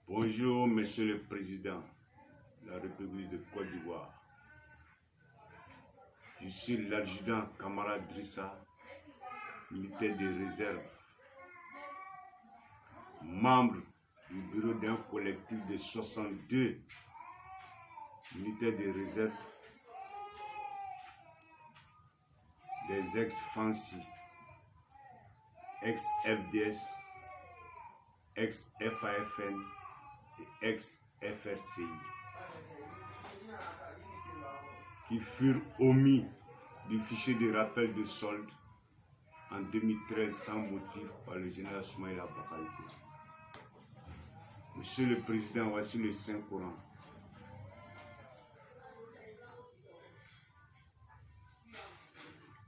Bonjour, Monsieur le Président de la République de Côte d'Ivoire. Je suis l'adjudant Kamara Drissa, militaire de réserve, membre du bureau d'un collectif de 62 militaires de réserve, des ex-FANCI, ex-FDS, ex-FAFN et ex-FRCI, qui furent omis du fichier de rappel de solde en 2013 sans motif par le général Soumaïla Bakayoko. Monsieur le Président, voici le Saint-Coran.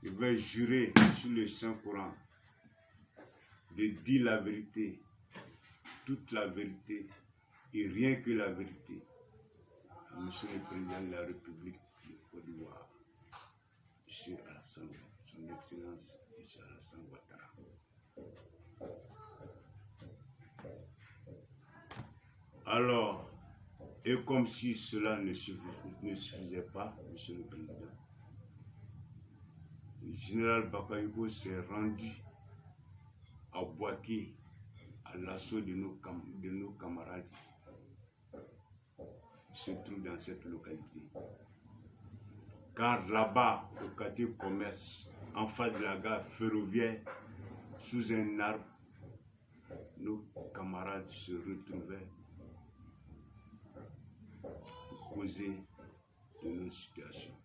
Je vais jurer sur le Saint-Coran de dire la vérité, toute la vérité et rien que la vérité. Monsieur le Président de la République de Côte d'Ivoire, Monsieur Alassane, Son Excellence, Monsieur Alassane Ouattara. Alors, et comme si cela ne suffisait pas, Monsieur le Président, le général Bakayoko s'est rendu à Bouaké à l'assaut de nos camarades qui se trouvent dans cette localité. Car là-bas, au quartier commerce, en face de la gare ferroviaire, sous un arbre, nos camarades se retrouvaient pour causer de nos situations.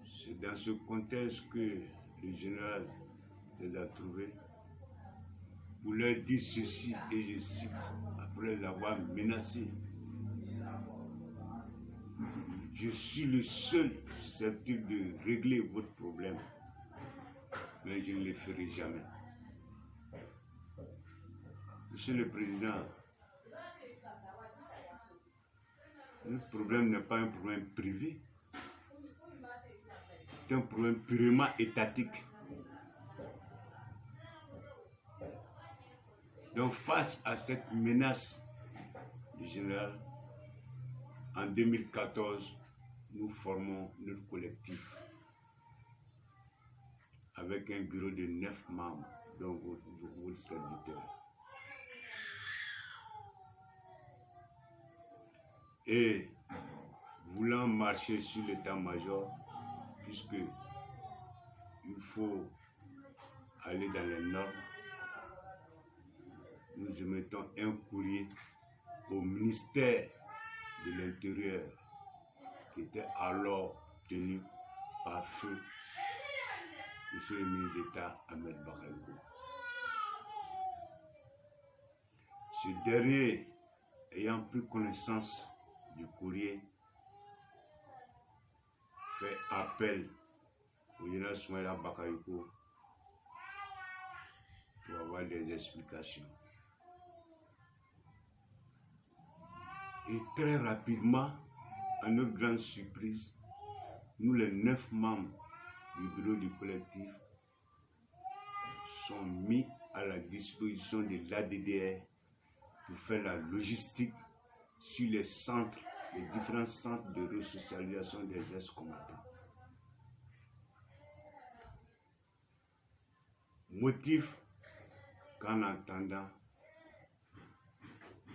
C'est dans ce contexte que le général les a trouvés pour leur dire ceci, et je cite, après l'avoir menacé: je suis le seul susceptible de régler votre problème, mais je ne le ferai jamais. Monsieur le Président, notre problème n'est pas un problème privé, c'est un problème purement étatique. Donc face à cette menace du général, en 2014, nous formons notre collectif avec un bureau de 9 membres, donc vos serviteurs. Et voulant marcher sur l'état-major, puisque il faut aller dans les normes, nous émettons un courrier au ministère de l'Intérieur qui était alors tenu par feu Monsieur le ministre d'État Ahmed Bakayoko. Ce dernier, ayant pris connaissance du courrier, fait appel au général Soumaïla Bakayoko pour avoir des explications. Et très rapidement, à notre grande surprise, nous les 9 membres du bureau du collectif sont mis à la disposition de l'ADDR pour faire la logistique sur les différents centres de resocialisation des ex-combattants. Motif qu'en attendant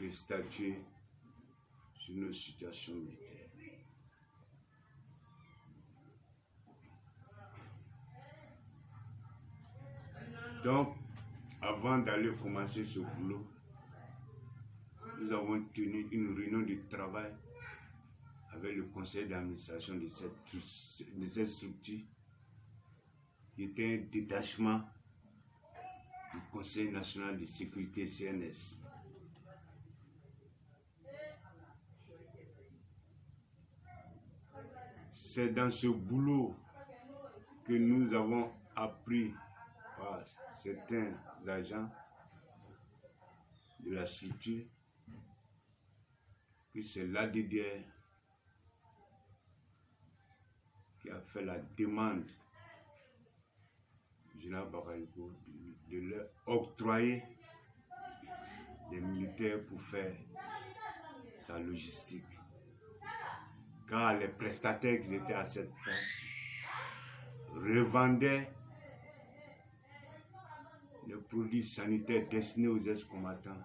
de statuer sur nos situations militaires. Donc, avant d'aller commencer ce boulot, nous avons tenu une réunion de travail avec le conseil d'administration de cette structure, qui était un détachement du Conseil national de sécurité CNS. C'est dans ce boulot que nous avons appris par certains agents de la structure que c'est l'ADDR qui a fait la demande du général Bakayoko de lui de leur octroyer des militaires pour faire sa logistique. Car les prestataires qui étaient à cette place revendaient les produits sanitaires destinés aux ex-combattants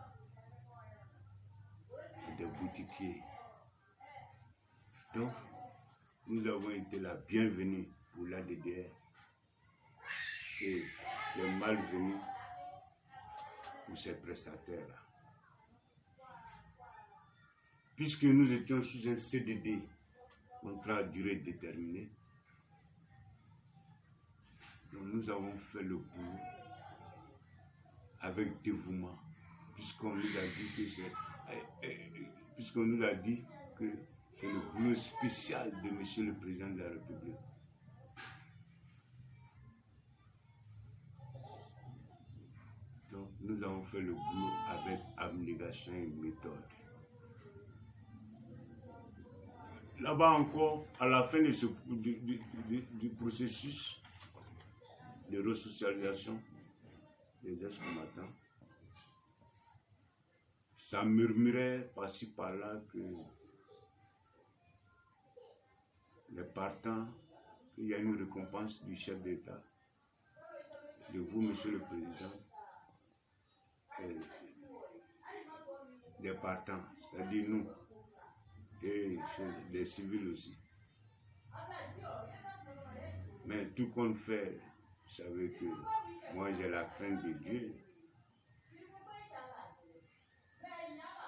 et des boutiquiers. Donc, nous avons été la bienvenue pour l'ADDR et les malvenus pour ces prestataires-là. Puisque nous étions sous un CDD, contrat à durée déterminée, donc nous avons fait le boulot avec dévouement, puisqu'on nous a dit que c'est le boulot spécial de Monsieur le Président de la République. Donc nous avons fait le boulot avec abnégation et méthode. Là-bas encore, à la fin du processus de resocialisation des ex-combattants, ça murmurait par-ci par-là que les partants, qu'il y a une récompense du chef d'État, de vous, Monsieur le Président, et des partants, c'est-à-dire nous, et les civils aussi. Mais tout compte fait, vous savez que moi j'ai la crainte de Dieu,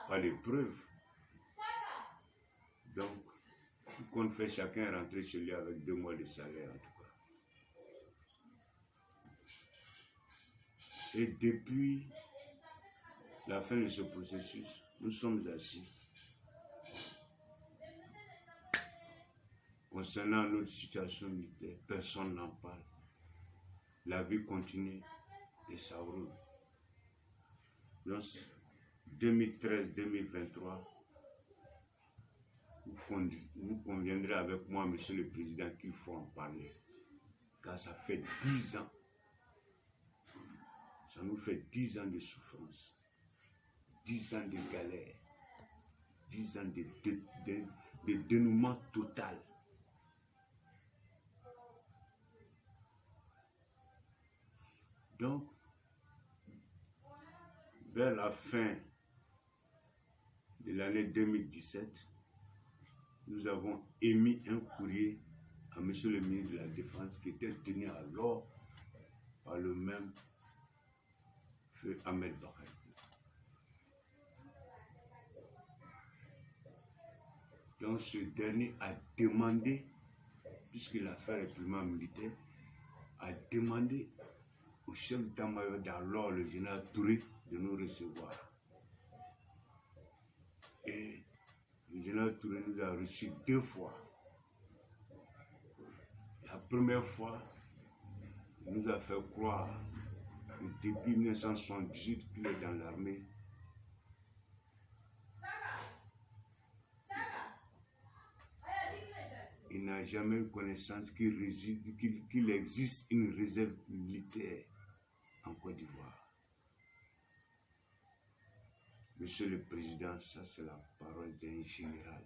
pas de preuves. Donc, tout compte fait, chacun est rentré chez lui avec 2 mois de salaire en tout cas. Et depuis la fin de ce processus, nous sommes assis. Concernant notre situation militaire, personne n'en parle. La vie continue et ça roule. Donc, 2013-2023, vous conviendrez avec moi, Monsieur le Président, qu'il faut en parler. Car ça fait 10 ans. Ça nous fait 10 ans de souffrance, 10 ans de galère, 10 ans de dénouement total. Donc, vers la fin de l'année 2017, nous avons émis un courrier à M. le ministre de la Défense qui était tenu alors par le même feu Ahmed Bakari. Donc ce dernier a demandé, puisque l'affaire est purement militaire, a demandé au chef d'état-major d'alors, le général Touré, de nous recevoir. Et le général Touré nous a reçus 2 fois. La première fois, il nous a fait croire que depuis 1978 qu'il est dans l'armée, il n'a jamais eu connaissance qu'il existe une réserve militaire en Côte d'Ivoire. Monsieur le Président, ça c'est la parole d'un général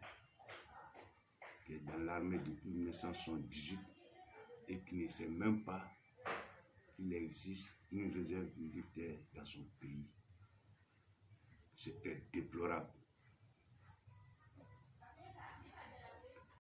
qui est dans l'armée depuis 1978 et qui ne sait même pas qu'il existe une réserve militaire dans son pays. C'était déplorable.